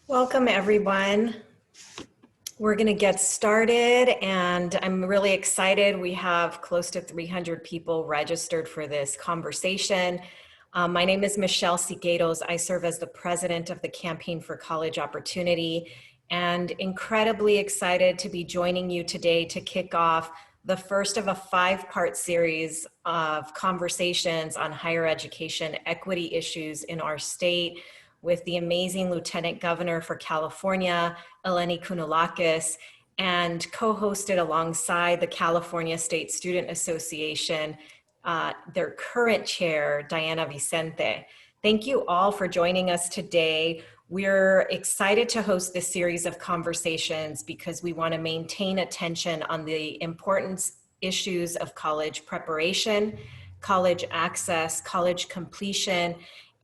Welcome, everyone. We're going to get started, and I'm really excited. We have close to 300 people registered for this conversation. My name is Michelle Sigueros. I serve as the president of the Campaign for College Opportunity, and incredibly excited to be joining you today to kick off the first of a 5-part series of conversations on higher education equity issues in our state, with the amazing Lieutenant Governor for California, Eleni Kounalakis, and co-hosted alongside the California State Student Association, their current chair, Diana Vicente. Thank you all for joining us today. We're excited to host this series of conversations because we want to maintain attention on the important issues of college preparation, college access, college completion,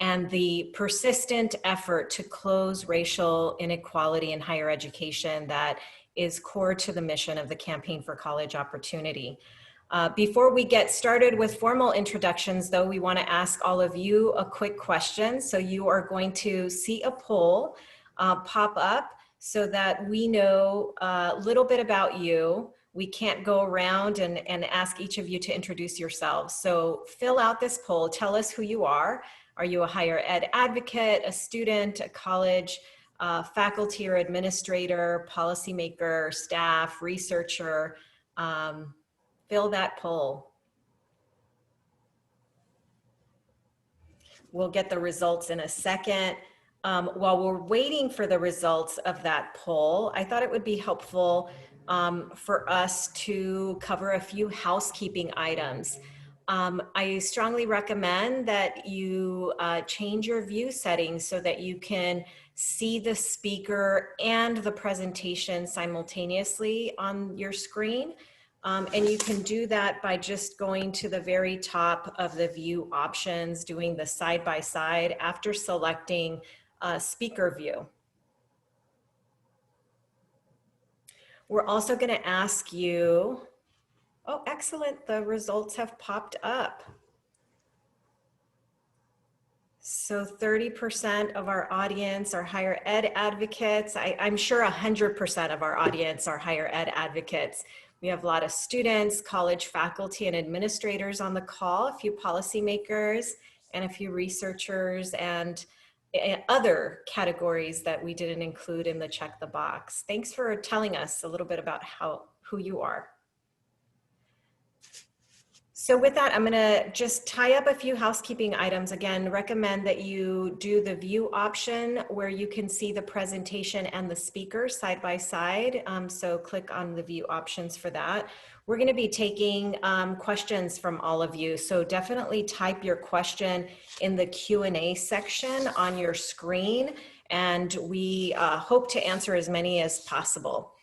and the persistent effort to close racial inequality in higher education that is core to the mission of the Campaign for College Opportunity. Before we get started with formal introductions, though, we want to ask all of you a quick question. So you are going to see a poll pop up so that we know a little bit about you. We can't go around and ask each of you to introduce yourselves. So fill out this poll, tell us who you are. Are you a higher ed advocate, a student, a college faculty or administrator, policymaker, staff, researcher? Fill that poll. We'll get the results in a second. While we're waiting for the results of that poll, I thought it would be helpful for us to cover a few housekeeping items. I strongly recommend that you change your view settings so that you can see the speaker and the presentation simultaneously on your screen. And you can do that by just going to the very top of the view options, doing the side-by-side after selecting speaker view. We're also going to ask you, oh, excellent, the results have popped up. So 30% of our audience are higher ed advocates. I'm sure 100% of our audience are higher ed advocates. We have a lot of students, college faculty and administrators on the call, a few policymakers, and a few researchers and other categories that we didn't include in the check the box. Thanks for telling us a little bit about who you are. So with that, I'm gonna just tie up a few housekeeping items. Again, recommend that you do the view option where you can see the presentation and the speaker side by side. So click on the view options for that. We're gonna be taking questions from all of you. So definitely type your question in the Q&A section on your screen, and we hope to answer as many as possible.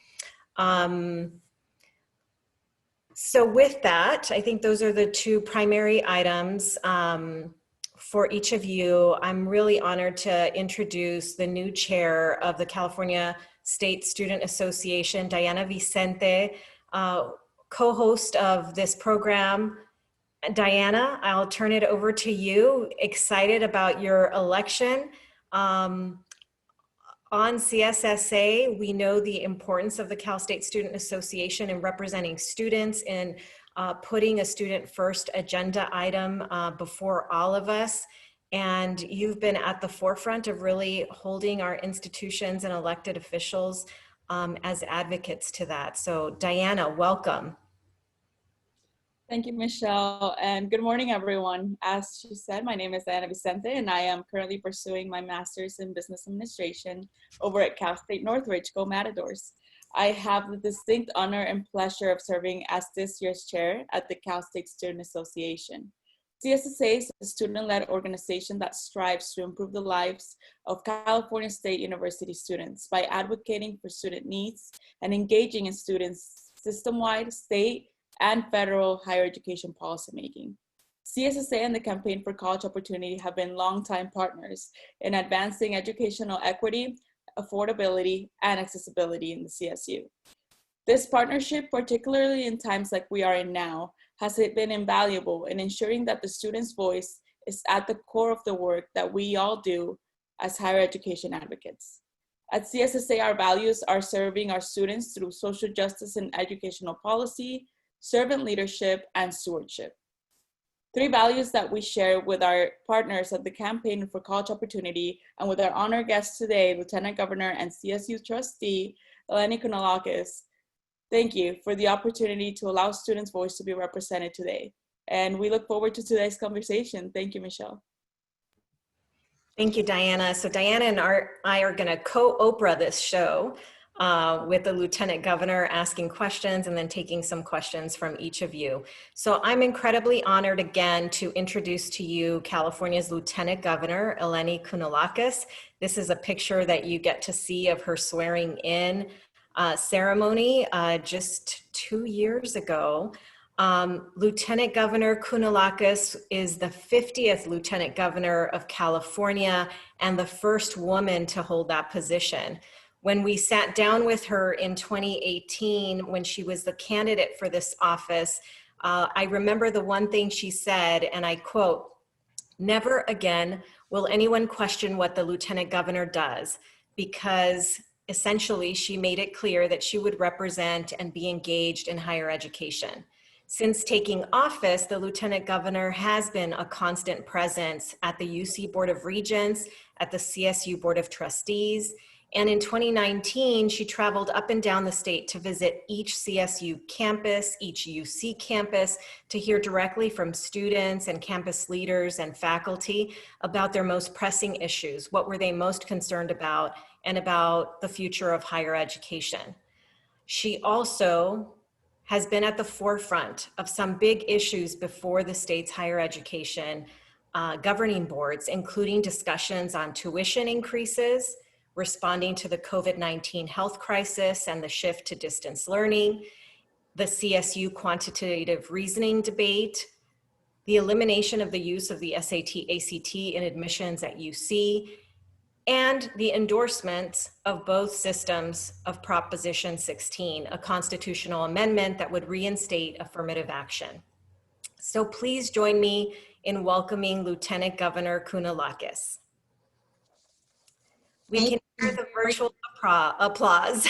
So with that, I think those are the two primary items for each of you. I'm really honored to introduce the new chair of the California State Student Association, Diana Vicente, co-host of this program. Diana, I'll turn it over to you. Excited about your election. On CSSA, we know the importance of the Cal State Student Association in representing students and putting a student first agenda item before all of us. And you've been at the forefront of really holding our institutions and elected officials as advocates to that. So Diana, welcome. Thank you, Michelle, and good morning, everyone. As she said, my name is Diana Vicente, and I am currently pursuing my master's in business administration over at Cal State Northridge, Go Matadors. I have the distinct honor and pleasure of serving as this year's chair at the Cal State Student Association. CSSA is a student-led organization that strives to improve the lives of California State University students by advocating for student needs and engaging in students' system-wide, state, and federal higher education policymaking. CSSA and the Campaign for College Opportunity have been longtime partners in advancing educational equity, affordability, and accessibility in the CSU. This partnership, particularly in times like we are in now, has been invaluable in ensuring that the student's voice is at the core of the work that we all do as higher education advocates. At CSSA, our values are serving our students through social justice and educational policy, servant leadership, and stewardship. 3 values that we share with our partners at the Campaign for College Opportunity and with our honored guest today, Lieutenant Governor and CSU Trustee, Eleni Kounalakis. Thank you for the opportunity to allow students' voice to be represented today. And we look forward to today's conversation. Thank you, Michelle. Thank you, Diana. So Diana and I are going to co-Oprah this show with the Lieutenant Governor, asking questions and then taking some questions from each of you. So I'm incredibly honored again to introduce to you California's Lieutenant Governor, Eleni Kounalakis. This is a picture that you get to see of her swearing in ceremony just 2 years ago. Lieutenant Governor Kounalakis is the 50th Lieutenant Governor of California and the first woman to hold that position. When we sat down with her in 2018, when she was the candidate for this office, I remember the one thing she said, and I quote, "Never again will anyone question what the Lieutenant Governor does," because essentially she made it clear that she would represent and be engaged in higher education. Since taking office, the Lieutenant Governor has been a constant presence at the UC Board of Regents, at the CSU Board of Trustees, and in 2019, she traveled up and down the state to visit each CSU campus, each UC campus, to hear directly from students and campus leaders and faculty about their most pressing issues. What were they most concerned about, and about the future of higher education. She also has been at the forefront of some big issues before the state's higher education governing boards, including discussions on tuition increases, responding to the COVID-19 health crisis and the shift to distance learning, the CSU quantitative reasoning debate, the elimination of the use of the SAT-ACT in admissions at UC, and the endorsement of both systems of Proposition 16, a constitutional amendment that would reinstate affirmative action. So please join me in welcoming Lieutenant Governor Kounalakis. We can hear the virtual applause.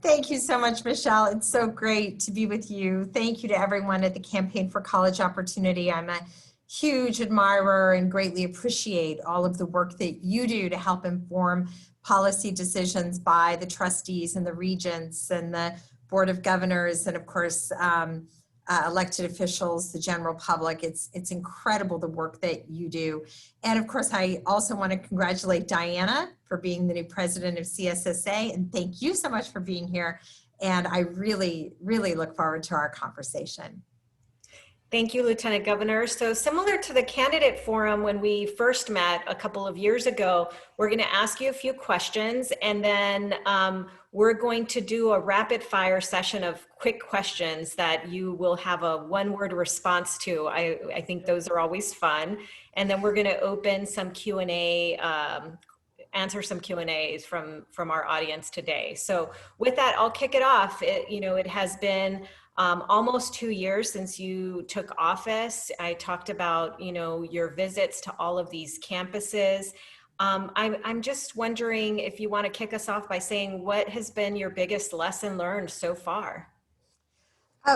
Thank you so much, Michelle. It's so great to be with you. Thank you to everyone at the Campaign for College Opportunity. I'm a huge admirer and greatly appreciate all of the work that you do to help inform policy decisions by the trustees and the regents and the Board of Governors and, of course, elected officials, the general public. It's incredible the work that you do. And of course, I also want to congratulate Diana for being the new president of CSSA, and thank you so much for being here. And I really, really look forward to our conversation. Thank you, Lieutenant Governor. So similar to the candidate forum when we first met a couple of years ago, we're going to ask you a few questions, and then we're going to do a rapid fire session of quick questions that you will have a one-word response to. I think those are always fun. And then we're going to open some Q&A, answer some Q&As from our audience today. So with that, I'll kick it off. It has been almost 2 years since you took office. I talked about, your visits to all of these campuses. I'm just wondering if you want to kick us off by saying what has been your biggest lesson learned so far?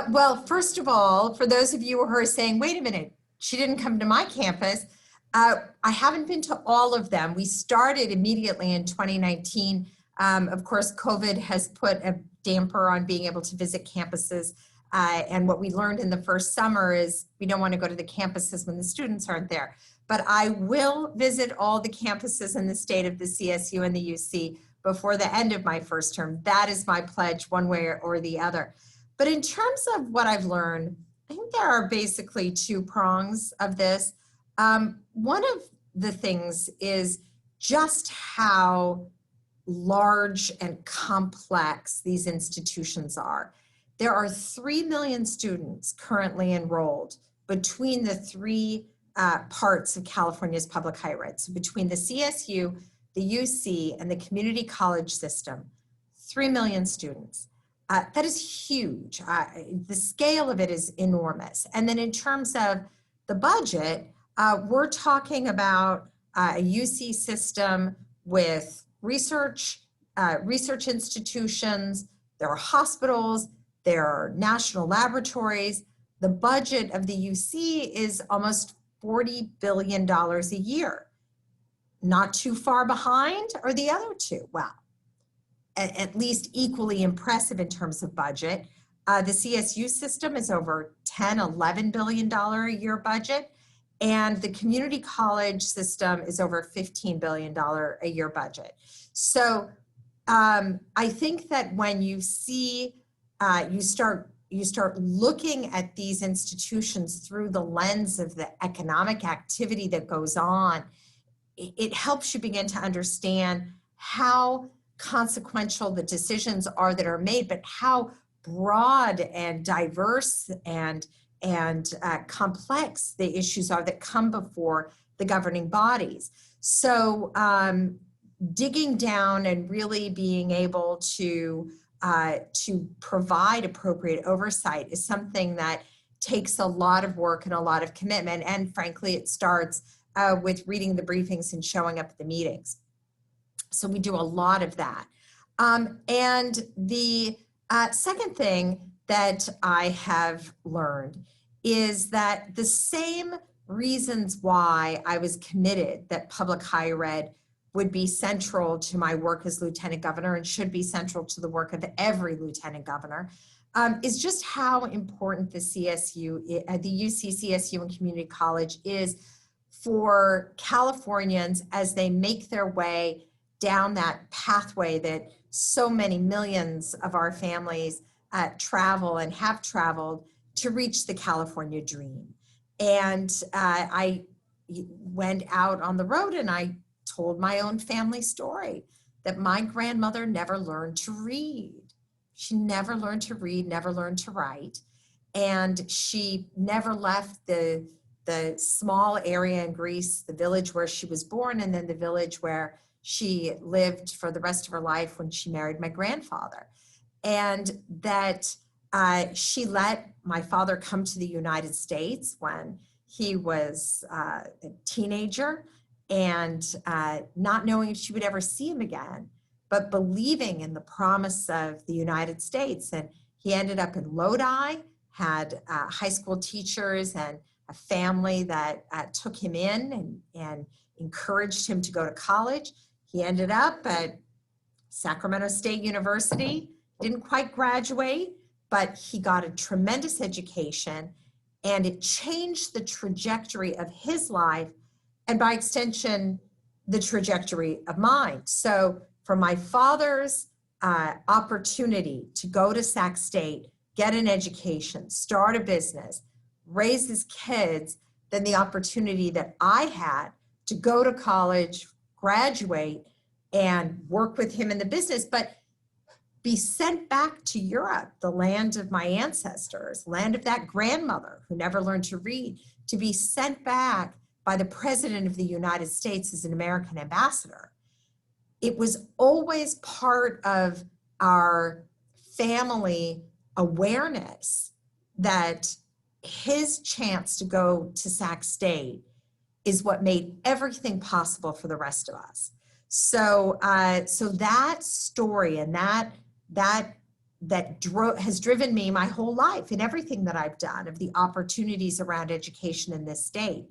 Well, first of all, for those of you who are saying, wait a minute, she didn't come to my campus, I haven't been to all of them. We started immediately in 2019. Of course, COVID has put a damper on being able to visit campuses. And what we learned in the first summer is we don't want to go to the campuses when the students aren't there. But I will visit all the campuses in the state of the CSU and the UC before the end of my first term. That is my pledge one way or the other. But in terms of what I've learned, I think there are basically 2 prongs of this. One of the things is just how large and complex these institutions are. There are 3 million students currently enrolled between the 3 parts of California's public higher ed. So between the CSU, the UC, and the community college system, 3 million students. That is huge. The scale of it is enormous. And then in terms of the budget, we're talking about a UC system with research institutions, there are hospitals, there are national laboratories. The budget of the UC is almost $40 billion a year. Not too far behind are the other two. Well, at least equally impressive in terms of budget. The CSU system is over $11 billion a year budget, and the community college system is over $15 billion a year budget. So I think that when you see, you start looking at these institutions through the lens of the economic activity that goes on, it helps you begin to understand how consequential the decisions are that are made, but how broad and diverse and complex the issues are that come before the governing bodies. So digging down and really being able to provide appropriate oversight is something that takes a lot of work and a lot of commitment. And frankly, it starts with reading the briefings and showing up at the meetings. So we do a lot of that. And the second thing that I have learned is that the same reasons why I was committed that public higher ed would be central to my work as lieutenant governor and should be central to the work of every lieutenant governor is just how important the CSU, the UC, CSU, and community college is for Californians as they make their way down that pathway that so many millions of our families travel and have traveled to reach the California dream. And I went out on the road and I told my own family story that my grandmother never learned to read. She never learned to read, never learned to write. And she never left the small area in Greece, the village where she was born, and then the village where she lived for the rest of her life when she married my grandfather. And that she let my father come to the United States when he was a teenager, and not knowing if she would ever see him again, but believing in the promise of the United States. And he ended up in Lodi, had high school teachers and a family that took him in and encouraged him to go to college. He ended up at Sacramento State University, didn't quite graduate, but he got a tremendous education, and it changed the trajectory of his life, and by extension, the trajectory of mine. So for my father's opportunity to go to Sac State, get an education, start a business, raise his kids, then the opportunity that I had to go to college, graduate, and work with him in the business, but be sent back to Europe, the land of my ancestors, land of that grandmother who never learned to read, to be sent back by the President of the United States as an American ambassador. It was always part of our family awareness that his chance to go to Sac State is what made everything possible for the rest of us. So, so that story and that has driven me my whole life in everything that I've done, of the opportunities around education in this state,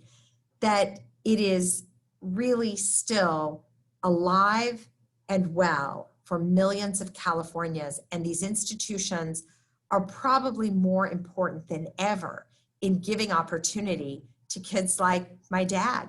that it is really still alive and well for millions of Californians, and these institutions are probably more important than ever in giving opportunity to kids like my dad.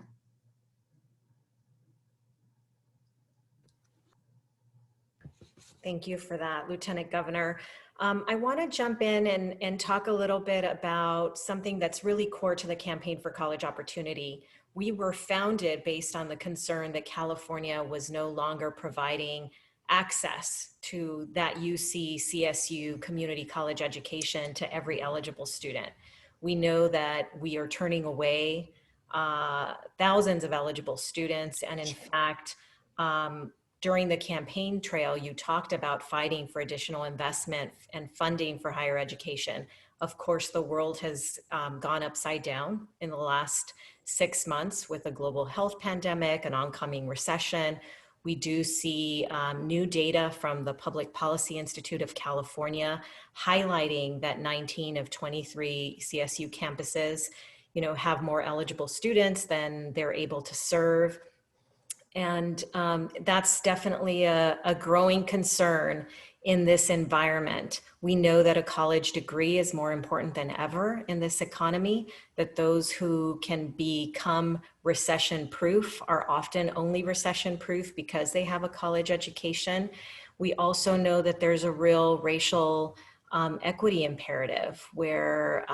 Thank you for that, Lieutenant Governor. I want to jump in and talk a little bit about something that's really core to the Campaign for College Opportunity. We were founded based on the concern that California was no longer providing access to that UC, CSU, community college education to every eligible student. We know that we are turning away thousands of eligible students, and in fact, during the campaign trail, you talked about fighting for additional investment and funding for higher education. Of course, the world has gone upside down in the last 6 months with a global health pandemic, an oncoming recession. We do see new data from the Public Policy Institute of California highlighting that 19 of 23 CSU campuses, have more eligible students than they're able to serve. And that's definitely a growing concern in this environment. We know that a college degree is more important than ever in this economy, that those who can become recession-proof are often only recession-proof because they have a college education. We also know that there's a real racial equity imperative where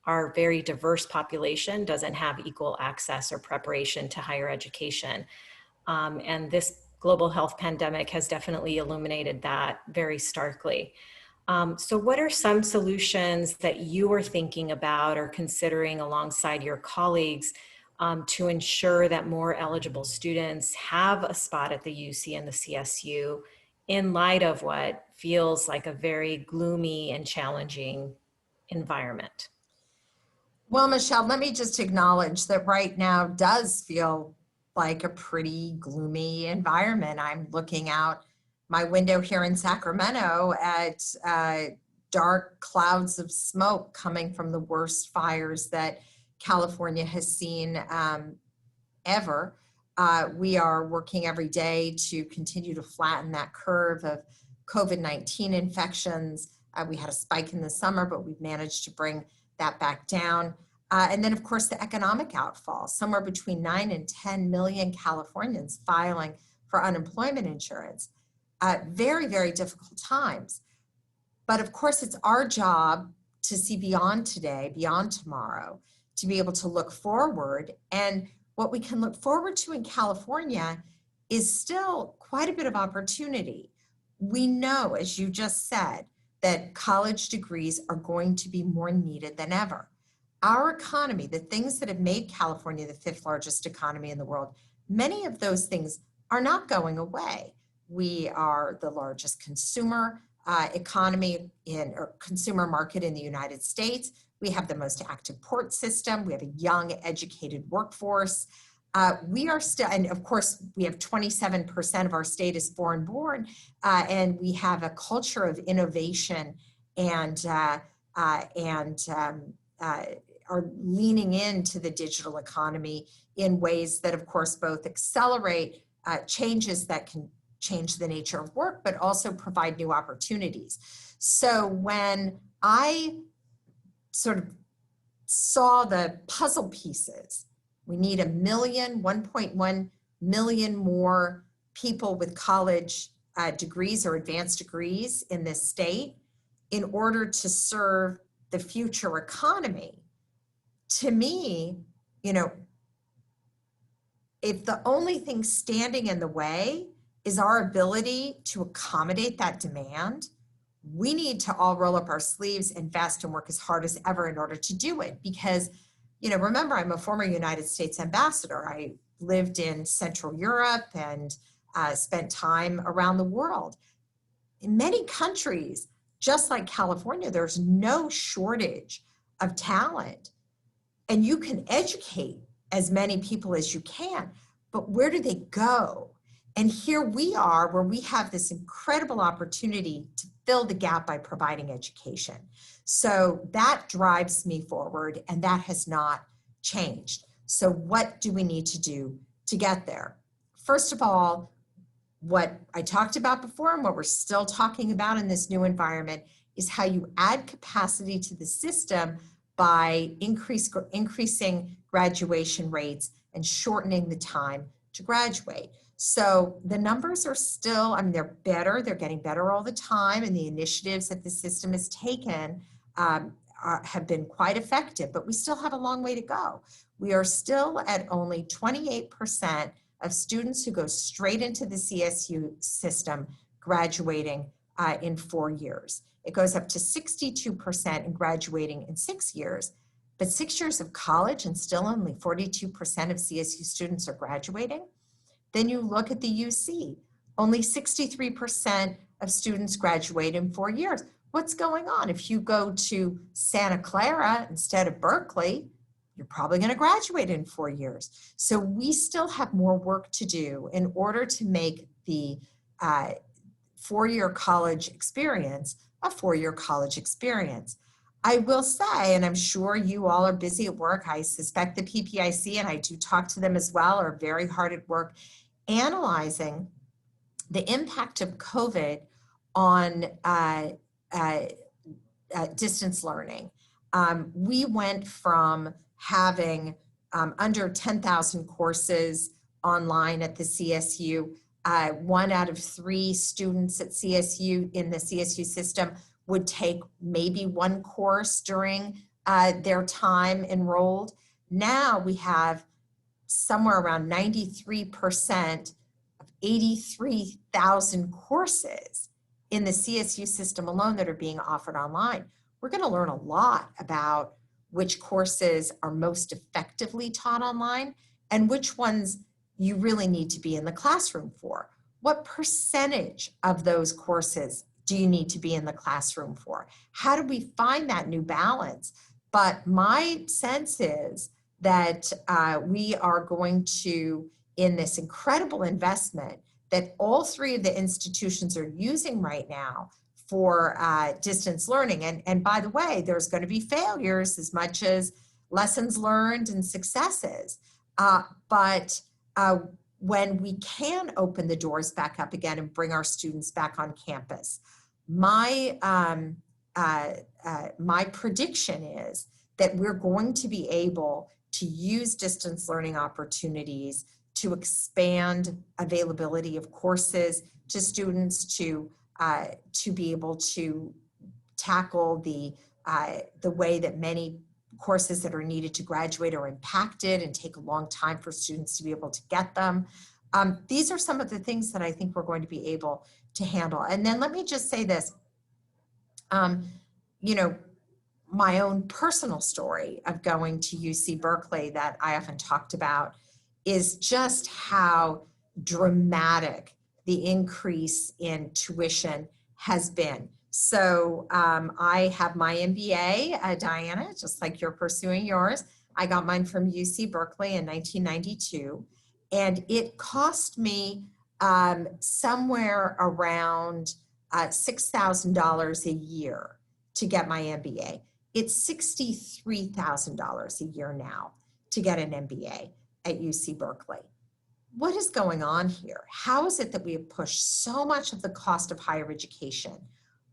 our very diverse population doesn't have equal access or preparation to higher education. And this global health pandemic has definitely illuminated that very starkly. So what are some solutions that you are thinking about or considering alongside your colleagues to ensure that more eligible students have a spot at the UC and the CSU in light of what feels like a very gloomy and challenging environment? Well, Michelle, let me just acknowledge that right now does feel like a pretty gloomy environment. I'm looking out my window here in Sacramento at dark clouds of smoke coming from the worst fires that California has seen ever. We are working every day to continue to flatten that curve of COVID-19 infections. We had a spike in the summer, but we've managed to bring that back down. And then, of course, the economic outfall, somewhere between 9 and 10 million Californians filing for unemployment insurance. Very, very difficult times. But of course, it's our job to see beyond today, beyond tomorrow, to be able to look forward. And what we can look forward to in California is still quite a bit of opportunity. We know, as you just said, that college degrees are going to be more needed than ever. Our economy, the things that have made California the 5th largest economy in the world, many of those things are not going away. We are the largest consumer economy or consumer market in the United States. We have the most active port system. We have a young, educated workforce. We are still, and of course, we have 27% of our state is foreign born, and we have a culture of innovation and are leaning into the digital economy in ways that, of course, both accelerate changes that can change the nature of work, but also provide new opportunities. So when I sort of saw the puzzle pieces, we need 1.1 million more people with college degrees or advanced degrees in this state in order to serve the future economy. To me, if the only thing standing in the way is our ability to accommodate that demand, we need to all roll up our sleeves, invest, and work as hard as ever in order to do it. Because, remember, I'm a former United States ambassador. I lived in Central Europe and spent time around the world. In many countries, just like California, there's no shortage of talent. And you can educate as many people as you can, but where do they go? And here we are, where we have this incredible opportunity to fill the gap by providing education. So that drives me forward, and that has not changed. So what do we need to do to get there? First of all, what I talked about before and what we're still talking about in this new environment is how you add capacity to the system by increasing graduation rates and shortening the time to graduate. So the numbers are still, they're better. They're getting better all the time. And the initiatives that the system has taken have been quite effective, but we still have a long way to go. We are still at only 28% of students who go straight into the CSU system graduating in 4 years. It goes up to 62% in graduating in 6 years, but 6 years of college and still only 42% of CSU students are graduating. Then you look at the UC, only 63% of students graduate in 4 years. What's going on? If you go to Santa Clara instead of Berkeley, you're probably going to graduate in 4 years. So we still have more work to do in order to make the 4-year college experience a 4-year college experience. I will say, and I'm sure you all are busy at work, I suspect the PPIC, and I do talk to them as well, are very hard at work analyzing the impact of COVID on distance learning. We went from having under 10,000 courses online at the CSU. 1 out of 3 students at CSU in the CSU system would take maybe 1 course during their time enrolled. Now we have somewhere around 93% of 83,000 courses in the CSU system alone that are being offered online. We're going to learn a lot about which courses are most effectively taught online and which ones you really need to be in the classroom for. What percentage of those courses do you need to be in the classroom for? How do we find that new balance? But my sense is that we are going to, in this incredible investment that all 3 of the institutions are using right now for distance learning. And by the way, there's going to be failures as much as lessons learned and successes. But when we can open the doors back up again and bring our students back on campus, my prediction is that we're going to be able to use distance learning opportunities to expand availability of courses to students, to be able to tackle the way that many courses that are needed to graduate are impacted and take a long time for students to be able to get them. These are some of the things that I think we're going to be able to handle. And then let me just say this, you know, my own personal story of going to UC Berkeley that I often talked about is just how dramatic the increase in tuition has been. So I have my MBA, Diana, just like you're pursuing yours. I got mine from UC Berkeley in 1992, and it cost me somewhere around $6,000 a year to get my MBA. It's $63,000 a year now to get an MBA at UC Berkeley. What is going on here? How is it that we have pushed so much of the cost of higher education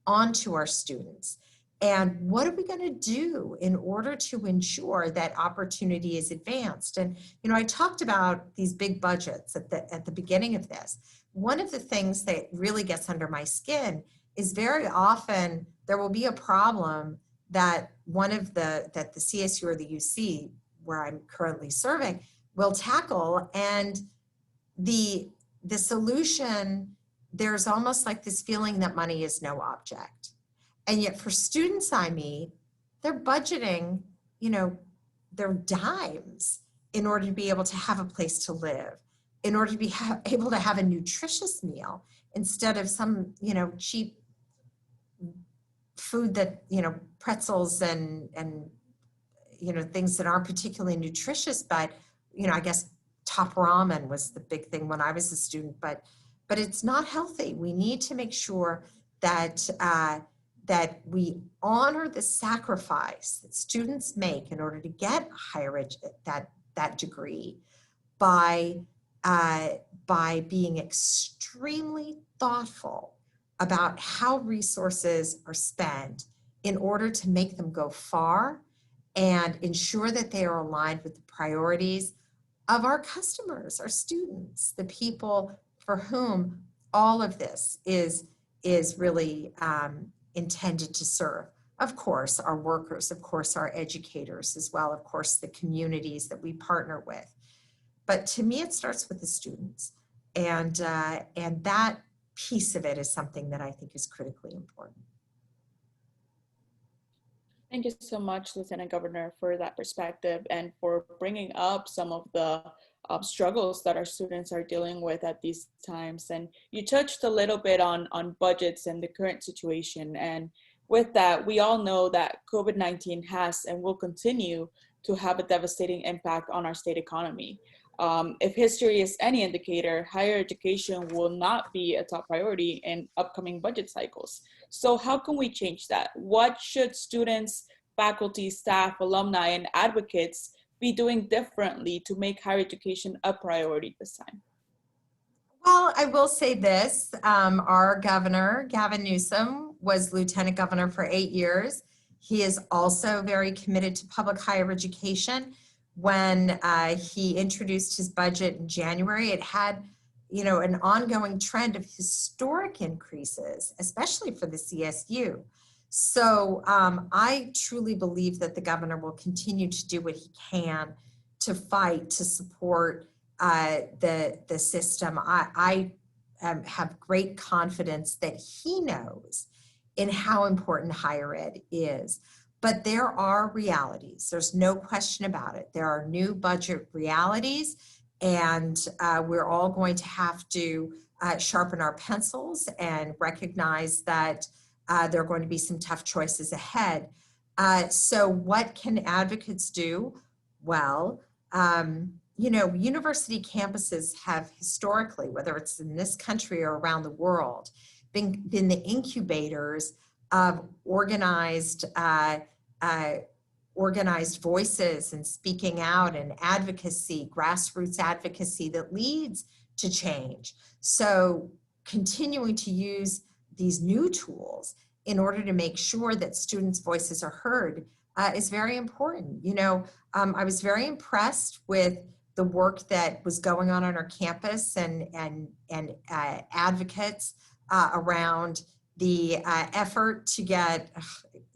onto our students? And what are we going to do in order to ensure that opportunity is advanced? And, you know, I talked about these big budgets at the beginning of this. One of the things that really gets under my skin is very often there will be a problem that that the CSU or the UC, where I'm currently serving, will tackle, and the solution, there's almost like this feeling that money is no object. And yet for students I meet, they're budgeting, you know, their dimes in order to be able to have a place to live, in order to be able to have a nutritious meal instead of some, you know, cheap food that, you know, pretzels and you know, things that aren't particularly nutritious. But, you know, I guess top ramen was the big thing when I was a student, but it's not healthy. We need to make sure that that we honor the sacrifice that students make in order to get that degree by being extremely thoughtful about how resources are spent in order to make them go far and ensure that they are aligned with the priorities of our customers, our students, the people for whom all of this is really intended to serve. Of course, our workers, of course, our educators as well, of course, the communities that we partner with. But to me, it starts with the students. And that piece of it is something that I think is critically important. Thank you so much, Lieutenant Governor, for that perspective and for bringing up some of the struggles that our students are dealing with at these times. And you touched a little bit on budgets and the current situation. And with that, we all know that COVID-19 has and will continue to have a devastating impact on our state economy. If history is any indicator, higher education will not be a top priority in upcoming budget cycles. So how can we change that? What should students, faculty, staff, alumni, and advocates be doing differently to make higher education a priority this time? Well, I will say this, our governor, Gavin Newsom, was lieutenant governor for 8 years. He is also very committed to public higher education. When he introduced his budget in January, it had, an ongoing trend of historic increases, especially for the CSU. So I truly believe that the governor will continue to do what he can to fight, to support the system. I have great confidence that he knows in how important higher ed is. But there are realities. There's no question about it. There are new budget realities, and we're all going to have to sharpen our pencils and recognize that there are going to be some tough choices ahead. So what can advocates do? Well, university campuses have historically, whether it's in this country or around the world, been the incubators of organized voices and speaking out and advocacy, grassroots advocacy that leads to change. So continuing to use these new tools in order to make sure that students' voices are heard is very important. I was very impressed with the work that was going on our campus and advocates around the effort to get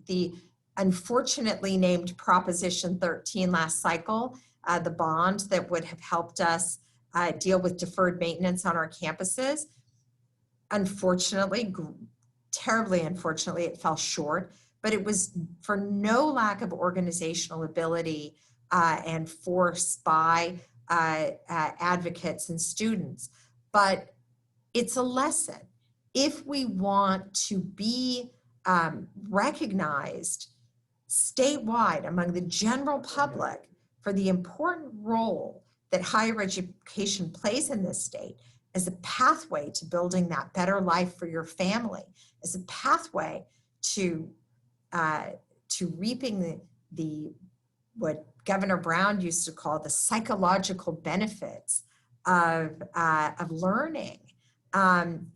the unfortunately named Proposition 13 last cycle, the bond that would have helped us deal with deferred maintenance on our campuses. Unfortunately, terribly unfortunately, it fell short, but it was for no lack of organizational ability and force by advocates and students. But it's a lesson. If we want to be recognized statewide among the general public for the important role that higher education plays in this state as a pathway to building that better life for your family, as a pathway to reaping the what Governor Brown used to call the psychological benefits of learning.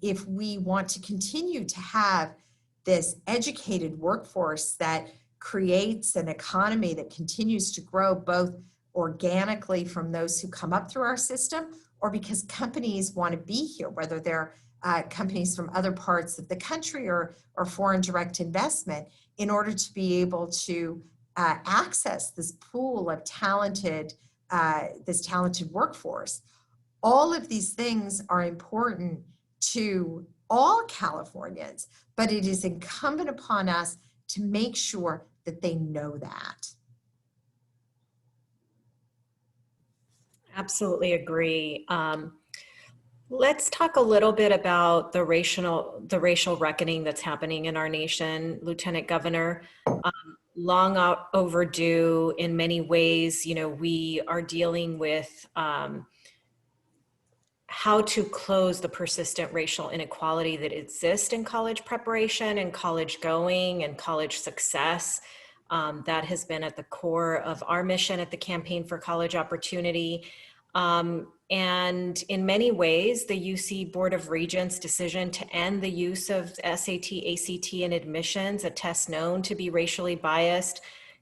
If we want to continue to have this educated workforce that creates an economy that continues to grow both organically from those who come up through our system or because companies want to be here, whether they're companies from other parts of the country or foreign direct investment, in order to be able to access this pool of this talented workforce. All of these things are important to all Californians, but it is incumbent upon us to make sure that they know that. Absolutely agree. Let's talk a little bit about the racial reckoning that's happening in our nation, Lieutenant Governor. Long overdue in many ways. We are dealing with how to close the persistent racial inequality that exists in college preparation and college going and college success. That has been at the core of our mission at the Campaign for College Opportunity. And in many ways, the UC Board of Regents' decision to end the use of SAT, ACT, and admissions, a test known to be racially biased,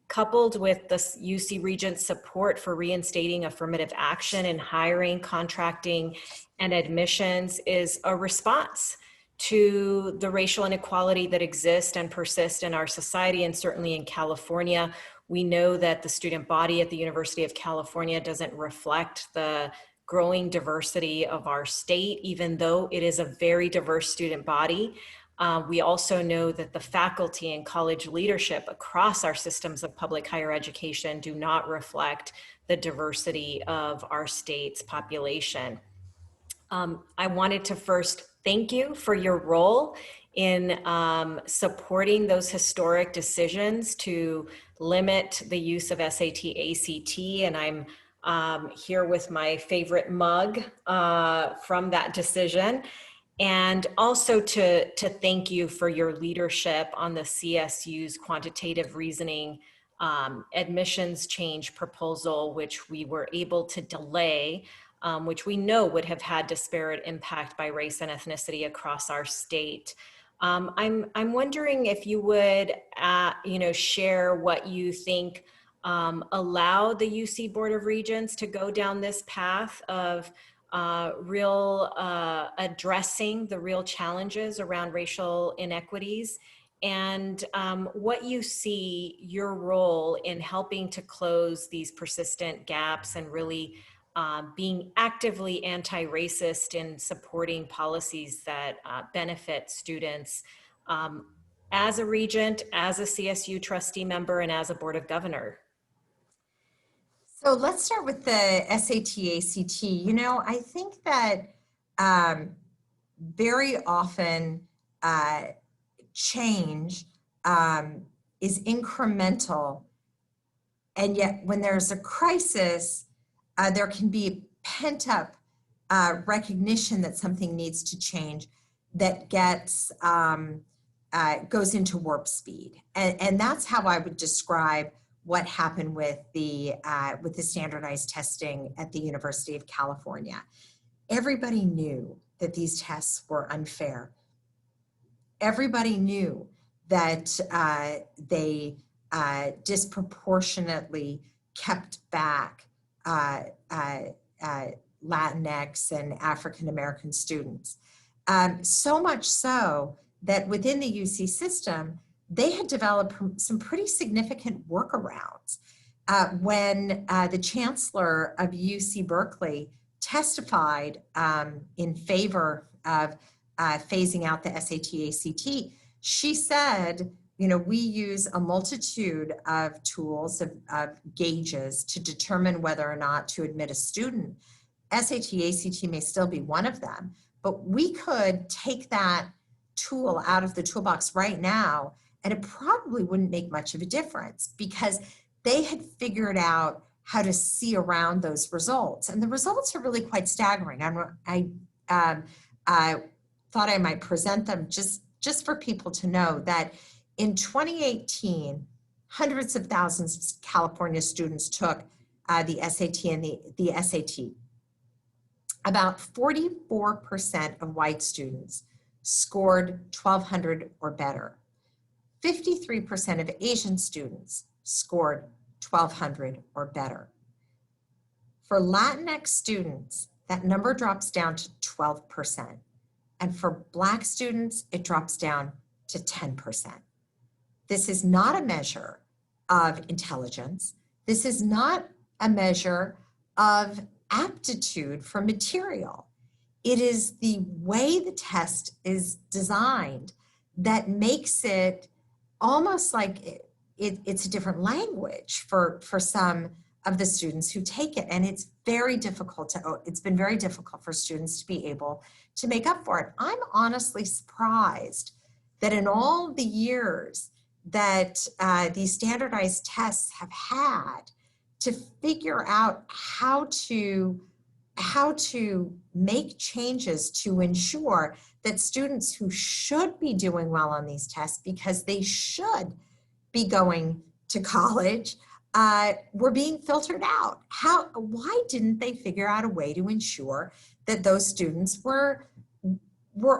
coupled with the UC Regents' support for reinstating affirmative action in hiring, contracting, and admissions, is a response to the racial inequality that exists and persists in our society, and certainly in California. We know that the student body at the University of California doesn't reflect the growing diversity of our state, even though it is a very diverse student body. We also know that the faculty and college leadership across our systems of public higher education do not reflect the diversity of our state's population. I wanted to first thank you for your role in supporting those historic decisions to limit the use of SAT, ACT, and I'm here with my favorite mug from that decision. And also to thank you for your leadership on the CSU's quantitative reasoning admissions change proposal, which we were able to delay, which we know would have had disparate impact by race and ethnicity across our state. I'm wondering if you would, share what you think allowed the UC Board of Regents to go down this path of addressing the real challenges around racial inequities, and what you see your role in helping to close these persistent gaps and really being actively anti-racist in supporting policies that benefit students as a regent, as a CSU trustee member, and as a Board of Governor. So let's start with the SAT, ACT. You know, I think that very often change is incremental, and yet when there's a crisis, there can be pent-up recognition that something needs to change that gets goes into warp speed, and that's how I would describe what happened with the standardized testing at the University of California. Everybody knew that these tests were unfair. Everybody knew that they disproportionately kept back Latinx and African American students. So much so that within the UC system, they had developed some pretty significant workarounds. When the chancellor of UC Berkeley testified in favor of phasing out the SAT, ACT, she said, you know, we use a multitude of tools, of gauges to determine whether or not to admit a student. SAT, ACT may still be one of them, but we could take that tool out of the toolbox right now, and it probably wouldn't make much of a difference because they had figured out how to see around those results. And the results are really quite staggering. I thought I might present them just for people to know that in 2018, hundreds of thousands of California students took the SAT and the SAT. About 44% of white students scored 1,200 or better. 53% of Asian students scored 1,200 or better. For Latinx students, that number drops down to 12%. And for Black students, it drops down to 10%. This is not a measure of intelligence. This is not a measure of aptitude for material. It is the way the test is designed that makes it almost like it's a different language for some of the students who take it. And it's been very difficult for students to be able to make up for it. I'm honestly surprised that in all the years that these standardized tests have had to figure out how to make changes to ensure that students who should be doing well on these tests because they should be going to college were being filtered out. Why didn't they figure out a way to ensure that those students were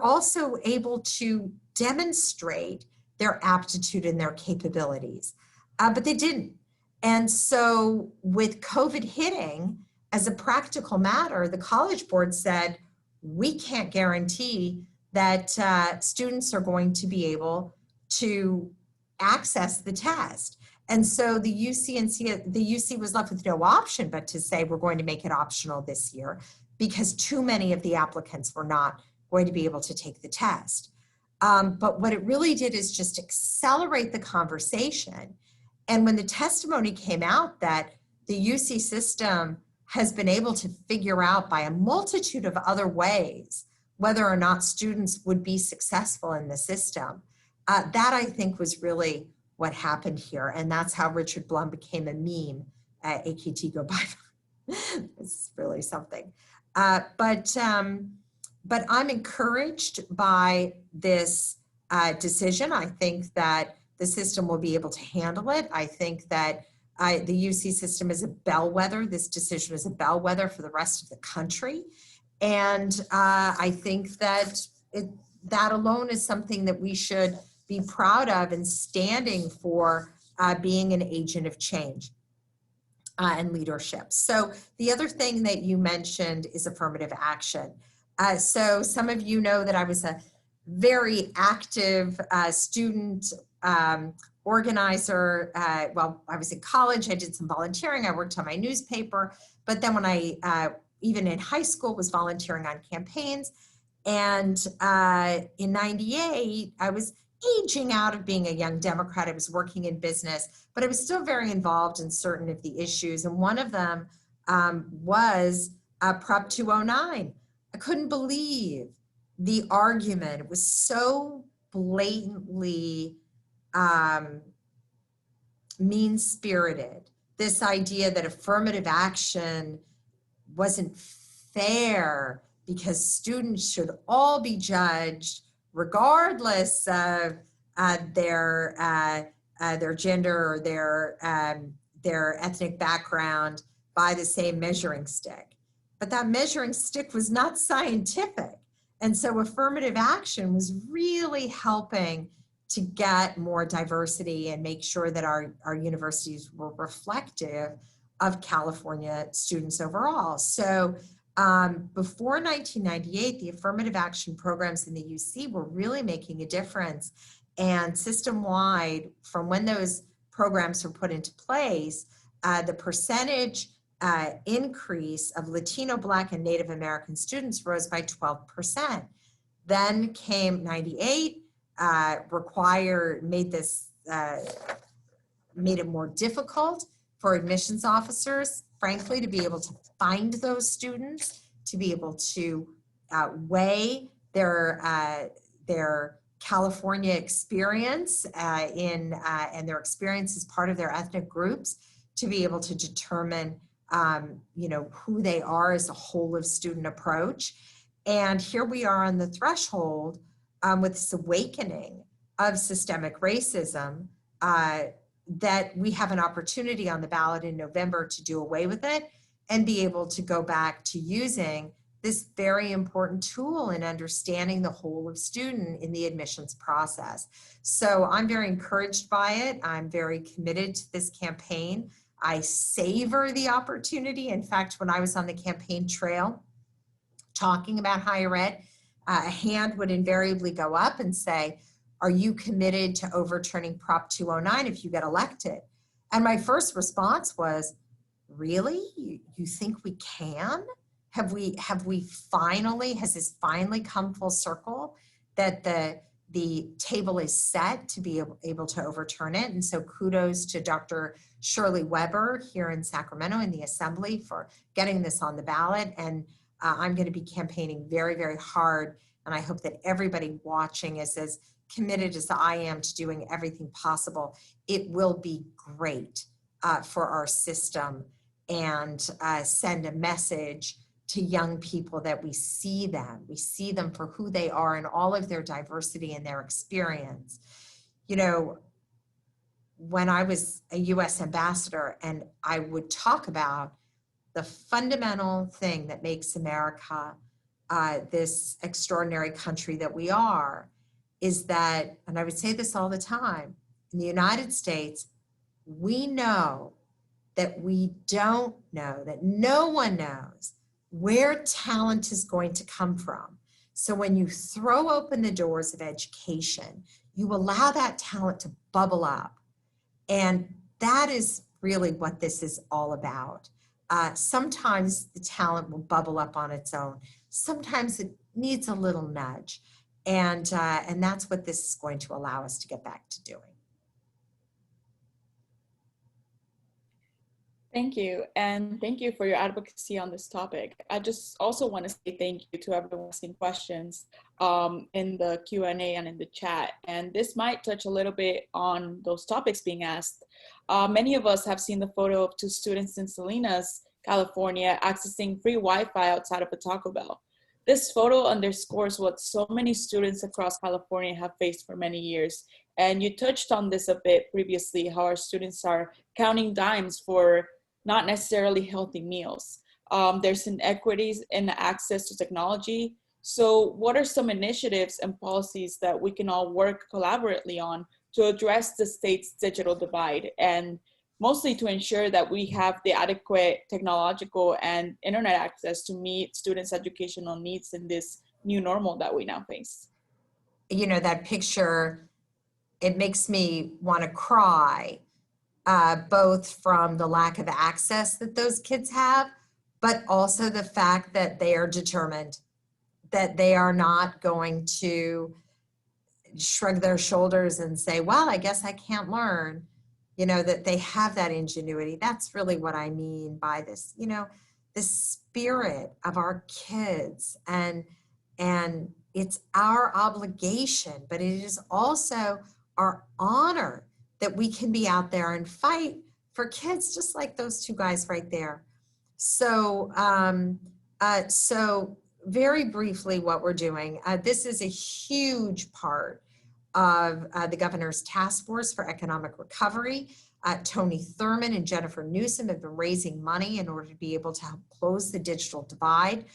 also able to demonstrate their aptitude and their capabilities? But they didn't. And so with COVID hitting, as a practical matter, the College Board said, we can't guarantee that students are going to be able to access the test. And so the UC was left with no option but to say we're going to make it optional this year because too many of the applicants were not going to be able to take the test. But what it really did is just accelerate the conversation. And when the testimony came out that the UC system has been able to figure out by a multitude of other ways whether or not students would be successful in the system. That I think was really what happened here. And that's how Richard Blum became a meme at AKT Go By. It's really something. But I'm encouraged by this decision. I think that the system will be able to handle it. I think that the UC system is a bellwether. This decision is a bellwether for the rest of the country. And I think that that alone is something that we should be proud of and standing for being an agent of change and leadership. So the other thing that you mentioned is affirmative action. So some of you know that I was a very active student organizer. Well, I was in college, I did some volunteering, I worked on my newspaper, but then when I, even in high school, was volunteering on campaigns. And in '98, I was aging out of being a young Democrat. I was working in business, but I was still very involved in certain of the issues. And one of them was Prop 209. I couldn't believe the argument. It was so blatantly mean-spirited. This idea that affirmative action wasn't fair because students should all be judged regardless of their gender or their ethnic background by the same measuring stick. But that measuring stick was not scientific. And so affirmative action was really helping to get more diversity and make sure that our universities were reflective of California students overall. So before 1998, the affirmative action programs in the UC were really making a difference. And system-wide, from when those programs were put into place, the percentage increase of Latino, Black, and Native American students rose by 12%. Then came 98, made it more difficult for admissions officers, frankly, to be able to find those students, to be able to weigh their California experience and their experience as part of their ethnic groups, to be able to determine who they are as a whole of student approach. And here we are on the threshold with this awakening of systemic racism that we have an opportunity on the ballot in November to do away with it and be able to go back to using this very important tool in understanding the whole of student in the admissions process. So I'm very encouraged by it. I'm very committed to this campaign. I savor the opportunity. In fact, when I was on the campaign trail talking about higher ed, a hand would invariably go up and say, are you committed to overturning Prop 209 if you get elected? And my first response was, really? You think we can? Has this finally come full circle that the table is set to be able to overturn it? And so kudos to Dr. Shirley Weber here in Sacramento in the Assembly for getting this on the ballot. And I'm going to be campaigning very, very hard. And I hope that everybody watching is as committed as I am to doing everything possible. It will be great for our system and send a message to young people that we see them for who they are and all of their diversity and their experience. You know, when I was a US ambassador and I would talk about the fundamental thing that makes America this extraordinary country that we are, is that, and I would say this all the time, in the United States, we know that we don't know, that no one knows where talent is going to come from. So when you throw open the doors of education, you allow that talent to bubble up. And that is really what this is all about. Sometimes the talent will bubble up on its own. Sometimes it needs a little nudge. And that's what this is going to allow us to get back to doing. Thank you, and thank you for your advocacy on this topic. I just also want to say thank you to everyone asking questions in the Q&A and in the chat. And this might touch a little bit on those topics being asked. Many of us have seen the photo of two students in Salinas, California, accessing free Wi-Fi outside of a Taco Bell. This photo underscores what so many students across California have faced for many years. And you touched on this a bit previously, how our students are counting dimes for not necessarily healthy meals. There's inequities in access to technology. So what are some initiatives and policies that we can all work collaboratively on to address the state's digital divide, and mostly to ensure that we have the adequate technological and internet access to meet students' educational needs in this new normal that we now face? You know, that picture, it makes me want to cry, both from the lack of access that those kids have, but also the fact that they are determined, that they are not going to shrug their shoulders and say, well, I guess I can't learn, you know, that they have that ingenuity. That's really what I mean by this, you know, the spirit of our kids, and it's our obligation, but it is also our honor that we can be out there and fight for kids just like those two guys right there. So, so very briefly what we're doing, this is a huge part of the governor's task force for economic recovery. Tony Thurmond and Jennifer Newsom have been raising money in order to be able to help close the digital divide.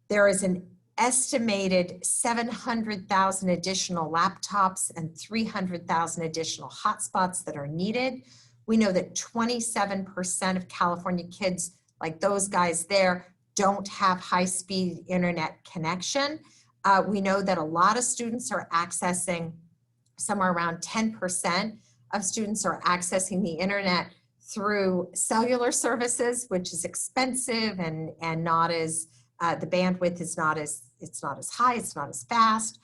There is an estimated 700,000 additional laptops and 300,000 additional hotspots that are needed. We know that 27% of California kids, like those guys there, don't have high-speed internet connection. We know that a lot of students are accessing, somewhere around 10% of students are accessing the internet through cellular services, which is expensive and not as, the bandwidth is not as, it's not as high, it's not as fast.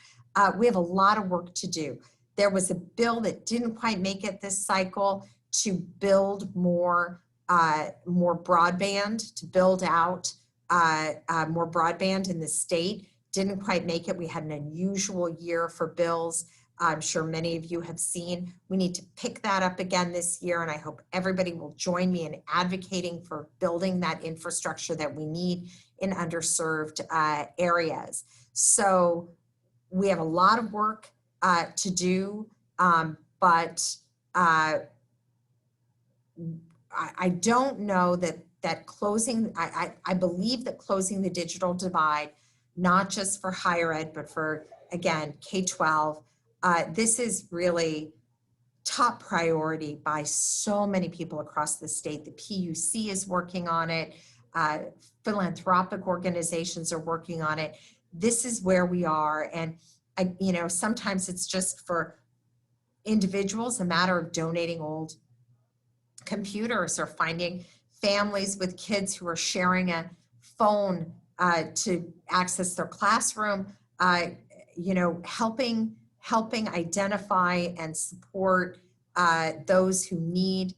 We have a lot of work to do. There was a bill that didn't quite make it this cycle to build more broadband, to build out more broadband in the state. Didn't quite make it. We had an unusual year for bills. I'm sure many of you have seen. We need to pick that up again this year, and I hope everybody will join me in advocating for building that infrastructure that we need in underserved areas. So we have a lot of work to do, but I don't know that closing, I believe that closing the digital divide, not just for higher ed, but for, again, K-12, this is really top priority by so many people across the state. The PUC is working on it. Philanthropic organizations are working on it. This is where we are. And, you know, sometimes it's just for individuals a matter of donating old computers or finding families with kids who are sharing a phone to access their classroom, you know, helping identify and support those who need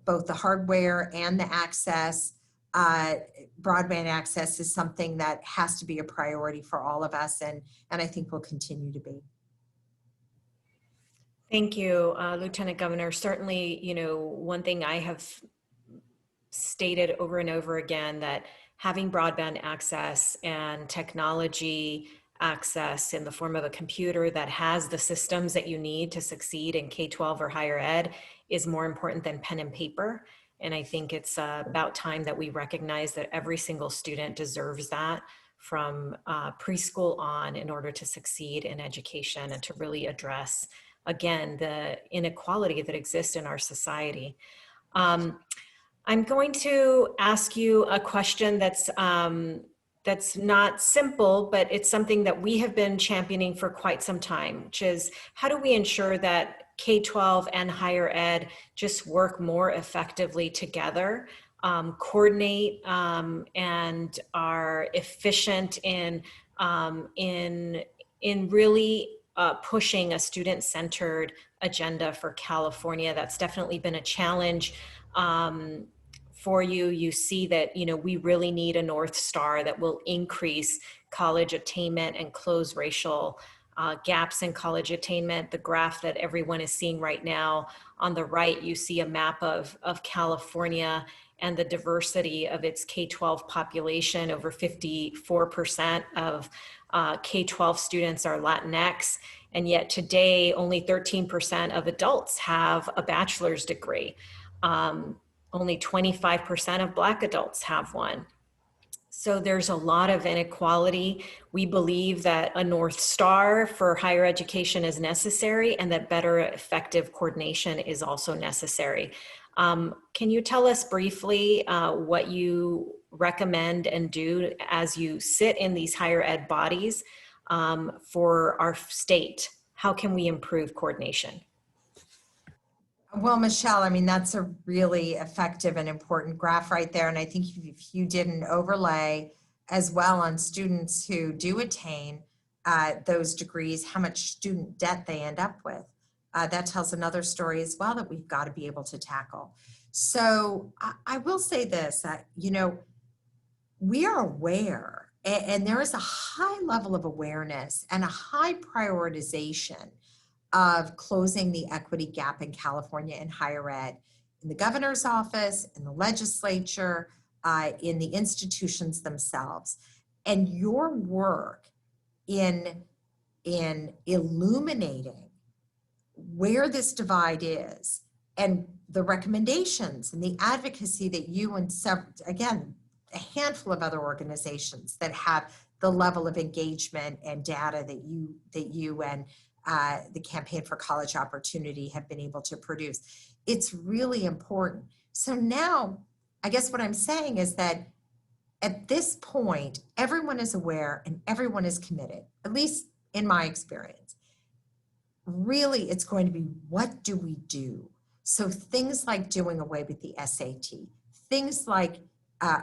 both the hardware and the access. Broadband access is something that has to be a priority for all of us, and I think will continue to be. Thank you, Lieutenant Governor. Certainly, you know, one thing I have stated over and over again, that having broadband access and technology access in the form of a computer that has the systems that you need to succeed in K-12 or higher ed is more important than pen and paper. And I think it's about time that we recognize that every single student deserves that from preschool on in order to succeed in education and to really address, again, the inequality that exists in our society. I'm going to ask you a question that's not simple, but it's something that we have been championing for quite some time, which is how do we ensure that K-12 and higher ed just work more effectively together, coordinate, and are efficient in really pushing a student-centered agenda for California. That's definitely been a challenge for you, you see that, you know, we really need a North Star that will increase college attainment and close racial gaps in college attainment. The graph that everyone is seeing right now on the right, you see a map of California and the diversity of its K-12 population. Over 54% of K-12 students are Latinx, and yet today only 13% of adults have a bachelor's degree. Only 25% of Black adults have one. So there's a lot of inequality. We believe that a North Star for higher education is necessary, and that better effective coordination is also necessary. Can you tell us briefly what you recommend and do as you sit in these higher ed bodies for our state? How can we improve coordination? Well, Michelle, I mean, that's a really effective and important graph right there. And I think if you did an overlay as well on students who do attain those degrees, how much student debt they end up with, that tells another story as well that we've got to be able to tackle. So I will say this, you know, we are aware, and there is a high level of awareness and a high prioritization of closing the equity gap in California in higher ed, in the governor's office, in the legislature, in the institutions themselves. And your work in illuminating where this divide is, and the recommendations and the advocacy that you and again, a handful of other organizations that have the level of engagement and data that you and the Campaign for College Opportunity have been able to produce. It's really important. So now, I guess what I'm saying is that at this point, everyone is aware and everyone is committed, at least in my experience. Really, it's going to be, what do we do? So things like doing away with the SAT, things like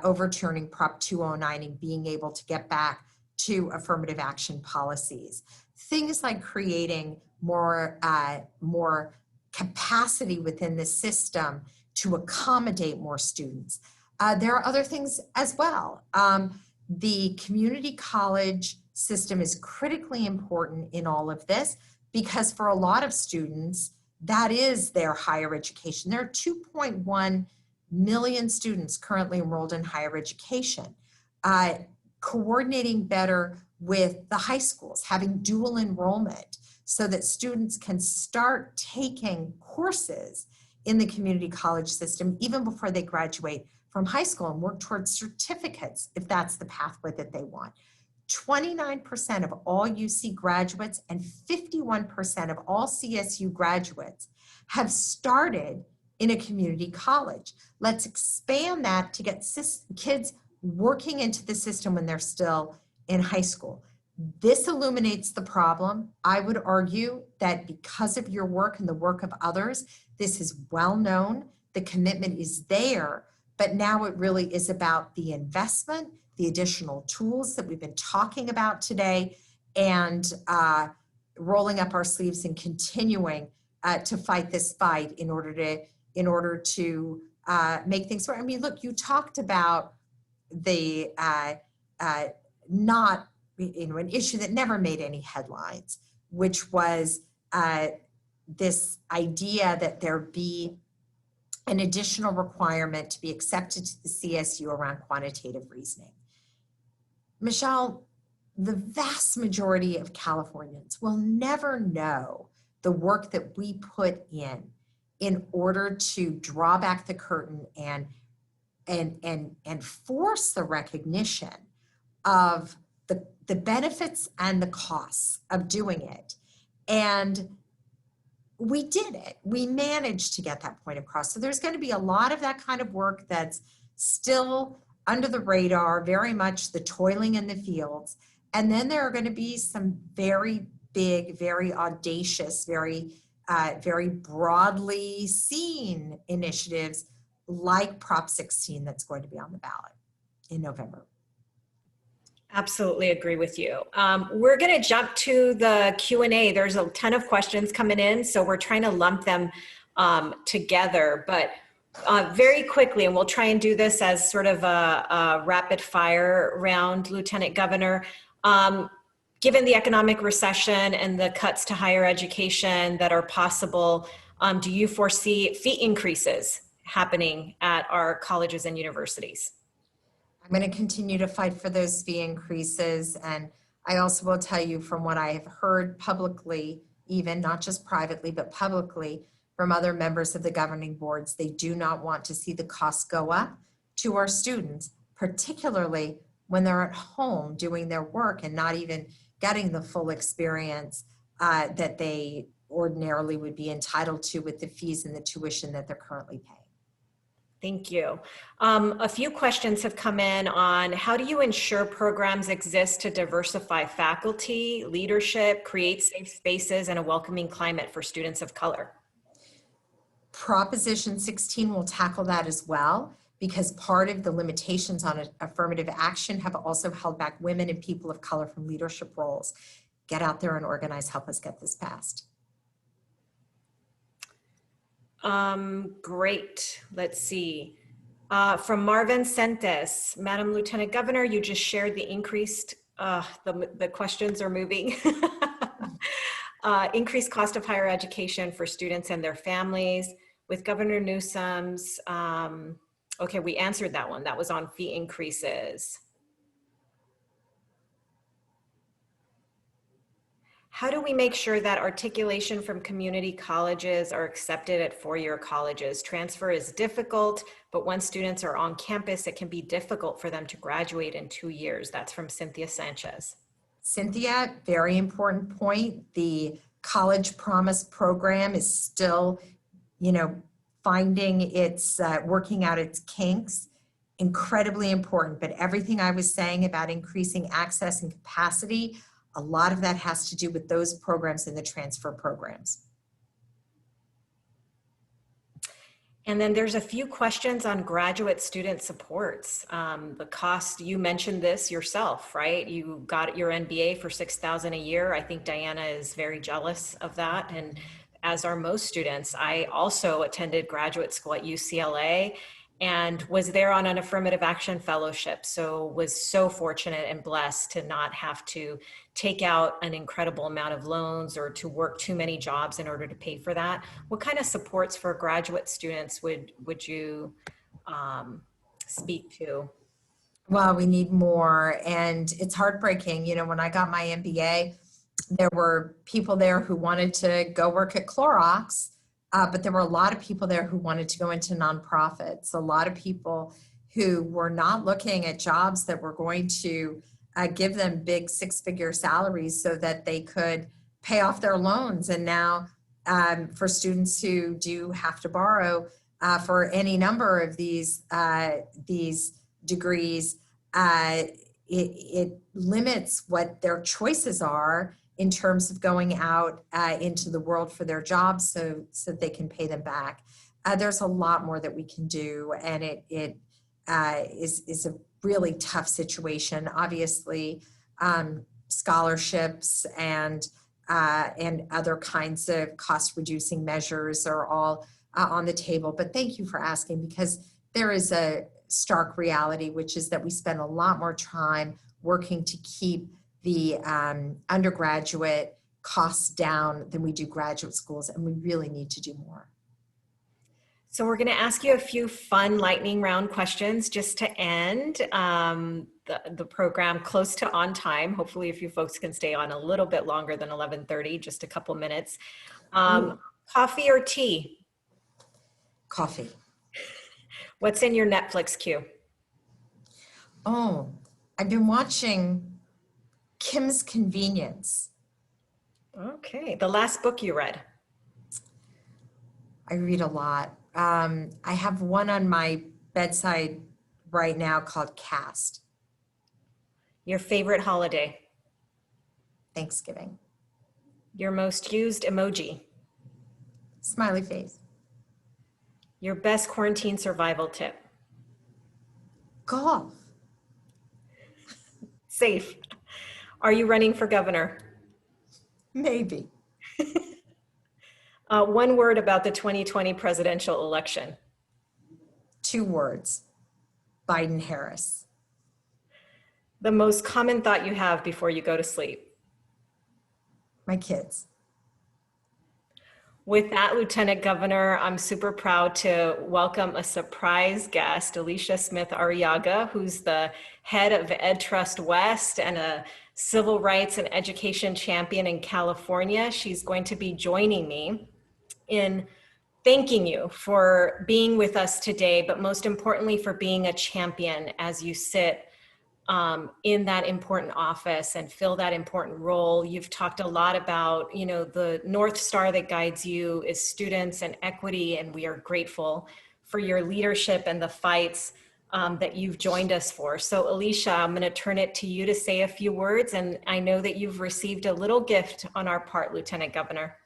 overturning Prop 209 and being able to get back to affirmative action policies, things like creating more capacity within the system to accommodate more students. There are other things as well. The community college system is critically important in all of this, because for a lot of students, that is their higher education. There are 2.1 million students currently enrolled in higher education. Coordinating better with the high schools, having dual enrollment so that students can start taking courses in the community college system even before they graduate from high school and work towards certificates if that's the pathway that they want. 29% of all UC graduates and 51% of all CSU graduates have started in a community college. Let's expand that to get kids working into the system when they're still in high school. This illuminates the problem. I would argue that because of your work and the work of others, this is well known, the commitment is there, but now it really is about the investment, the additional tools that we've been talking about today, and rolling up our sleeves and continuing to fight this fight in order to make things work. I mean, look, you talked about the not, you know, an issue that never made any headlines, which was this idea that there be an additional requirement to be accepted to the CSU around quantitative reasoning. Michelle, the vast majority of Californians will never know the work that we put in order to draw back the curtain and force the recognition of the benefits and the costs of doing it. And we did it. We managed to get that point across. So there's going to be a lot of that kind of work that's still under the radar, very much the toiling in the fields. And then there are going to be some very big, very audacious, very broadly seen initiatives like Prop 16 that's going to be on the ballot in November. Absolutely agree with you. We're going to jump to the Q&A. There's a ton of questions coming in, so we're trying to lump them together. But Very quickly, and we'll try and do this as sort of a rapid fire round, Lieutenant Governor. Given the economic recession and the cuts to higher education that are possible, do you foresee fee increases happening at our colleges and universities? I'm going to continue to fight for those fee increases. And I also will tell you from what I have heard publicly, even not just privately, but publicly from other members of the governing boards, they do not want to see the costs go up to our students, particularly when they're at home doing their work and not even getting the full experience that they ordinarily would be entitled to with the fees and the tuition that they're currently paying. Thank you. A few questions have come in on how do you ensure programs exist to diversify faculty, leadership, create safe spaces, and a welcoming climate for students of color? Proposition 16 will tackle that as well, because part of the limitations on affirmative action have also held back women and people of color from leadership roles. Get out there and organize, help us get this passed. Great. Let's see. From Marvin Sentes, Madam Lieutenant Governor, you just shared the increased, the questions are moving. Increased cost of higher education for students and their families. With Governor Newsom's, okay, we answered that one. That was on fee increases. How do we make sure that articulation from community colleges are accepted at four-year colleges? Transfer is difficult, but once students are on campus, it can be difficult for them to graduate in 2 years. That's from Cynthia Sanchez. Cynthia, very important point. The College Promise program is still, finding its, working out its kinks. Incredibly important, but everything I was saying about increasing access and capacity, a lot of that has to do with those programs and the transfer programs. And then there's a few questions on graduate student supports. The cost, you mentioned this yourself, right? You got your MBA for $6,000 a year. I think Diana is very jealous of that. And as are most students, I also attended graduate school at UCLA and was there on an affirmative action fellowship. So was so fortunate and blessed to not have to take out an incredible amount of loans or to work too many jobs in order to pay for that. What kind of supports for graduate students would you speak to? Well, we need more, and it's heartbreaking. When I got my MBA, there were people there who wanted to go work at Clorox, but there were a lot of people there who wanted to go into nonprofits, a lot of people who were not looking at jobs that were going to give them big six-figure salaries so that they could pay off their loans. And now for students who do have to borrow for any number of these degrees, it limits what their choices are in terms of going out into the world for their jobs so that they can pay them back. There's a lot more that we can do, and it is a really tough situation. Obviously, scholarships and other kinds of cost-reducing measures are all on the table. But thank you for asking, because there is a stark reality, which is that we spend a lot more time working to keep the undergraduate costs down than we do graduate schools, and we really need to do more. So we're going to ask you a few fun lightning round questions just to end the program close to on time. Hopefully, if you folks can stay on a little bit longer than 11:30, just a couple minutes. Coffee or tea? Coffee. What's in your Netflix queue? Oh, I've been watching Kim's Convenience. Okay. The last book you read? I read a lot. I have one on my bedside right now called Cast. Your favorite holiday? Thanksgiving. Your most used emoji? Smiley face. Your best quarantine survival tip? Golf. Safe. Are you running for governor? Maybe. One word about the 2020 presidential election. 2 words, Biden-Harris. The most common thought you have before you go to sleep. My kids. With that, Lieutenant Governor, I'm super proud to welcome a surprise guest, Alicia Smith Ariaga, who's the head of Ed Trust West and a civil rights and education champion in California. She's going to be joining me in thanking you for being with us today, but most importantly for being a champion as you sit in that important office and fill that important role. You've talked a lot about, the North Star that guides you is students and equity, and we are grateful for your leadership and the fights that you've joined us for. So Alicia, I'm going to turn it to you to say a few words, and I know that you've received a little gift on our part, Lieutenant Governor.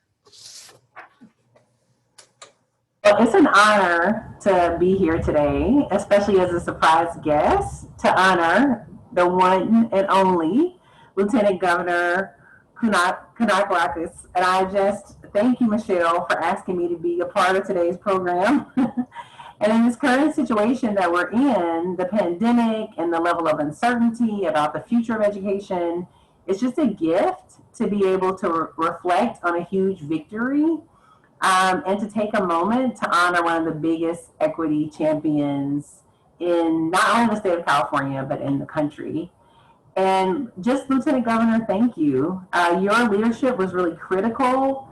Well, it's an honor to be here today, especially as a surprise guest, to honor the one and only Lieutenant Governor Kounalakis. And I just thank you, Michelle, for asking me to be a part of today's program. And in this current situation that we're in, the pandemic and the level of uncertainty about the future of education, it's just a gift to be able to reflect on a huge victory. And to take a moment to honor one of the biggest equity champions in not only the state of California, but in the country. And just, Lieutenant Governor, thank you. Your leadership was really critical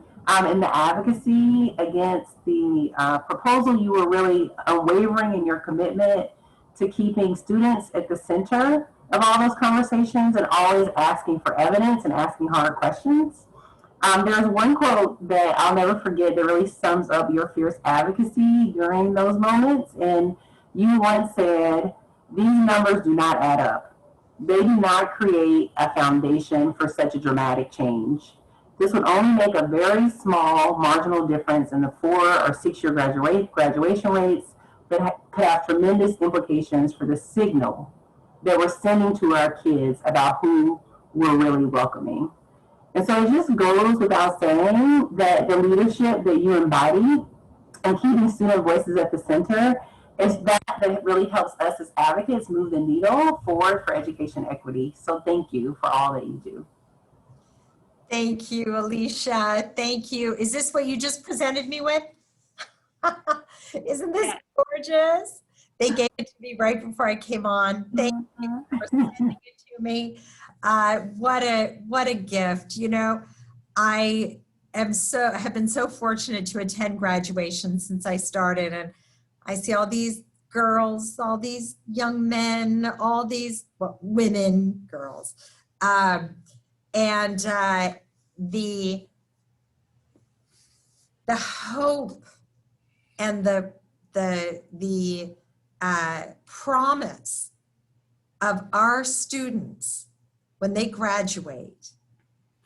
in the advocacy against the proposal. You were really unwavering in your commitment to keeping students at the center of all those conversations and always asking for evidence and asking hard questions. There's one quote that I'll never forget that really sums up your fierce advocacy during those moments. And you once said, "These numbers do not add up. They do not create a foundation for such a dramatic change. This would only make a very small marginal difference in the 4 or 6 year graduation rates, but could have tremendous implications for the signal that we're sending to our kids about who we're really welcoming." And so it just goes without saying that the leadership that you embody and keeping student voices at the center is that really helps us as advocates move the needle forward for education equity. So thank you for all that you do. Thank you, Alicia. Thank you. Is this what you just presented me with? Isn't this gorgeous? They gave it to me right before I came on. Thank you for sending it to me. What a gift. I have been so fortunate to attend graduation since I started, and I see all these girls, all these young men, all these women, girls, and the hope and the promise of our students when they graduate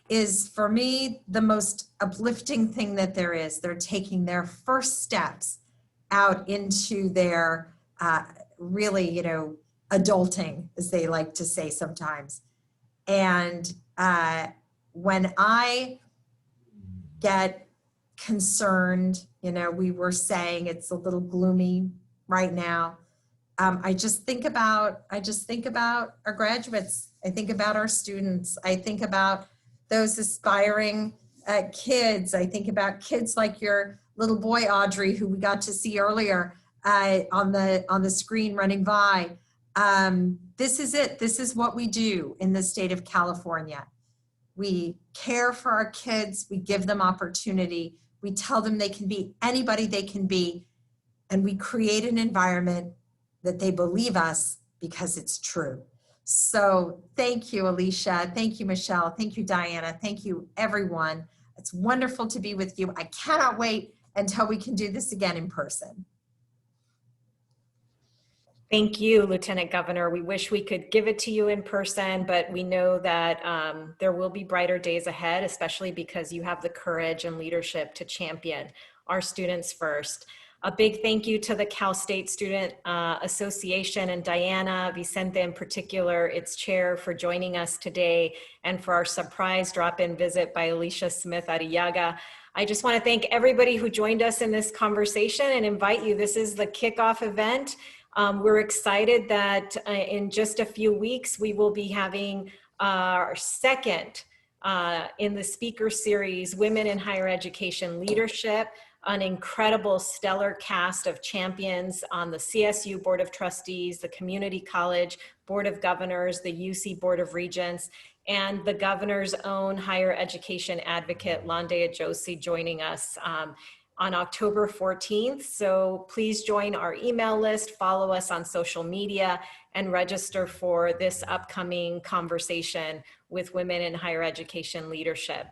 is, for me, the most uplifting thing that there is. They're taking their first steps out into their really, adulting, as they like to say sometimes. And when I get concerned, we were saying it's a little gloomy right now. I just think about our graduates. I think about our students. I think about those aspiring kids. I think about kids like your little boy, Audrey, who we got to see earlier on the screen running by. This is it. This is what we do in the state of California. We care for our kids. We give them opportunity. We tell them they can be anybody they can be. And we create an environment that they believe us because it's true. So thank you, Alicia. Thank you, Michelle. Thank you, Diana. Thank you, everyone. It's wonderful to be with you. I cannot wait until we can do this again in person. Thank you, Lieutenant Governor. We wish we could give it to you in person, but we know that there will be brighter days ahead, especially because you have the courage and leadership to champion our students first. A big thank you to the Cal State Student Association and Diana Vicente in particular, its chair, for joining us today, and for our surprise drop-in visit by Alicia Smith Ariaga. I just want to thank everybody who joined us in this conversation and invite you. This is the kickoff event. We're excited that in just a few weeks, we will be having our second in the speaker series, Women in Higher Education Leadership, an incredible stellar cast of champions on the CSU Board of Trustees, the Community College Board of Governors, the UC Board of Regents, and the governor's own higher education advocate, Lande Josie, joining us on October 14th. So please join our email list, follow us on social media, and register for this upcoming conversation with women in higher education leadership.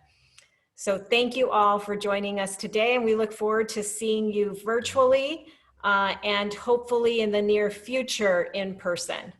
So thank you all for joining us today, and we look forward to seeing you virtually and hopefully in the near future in person.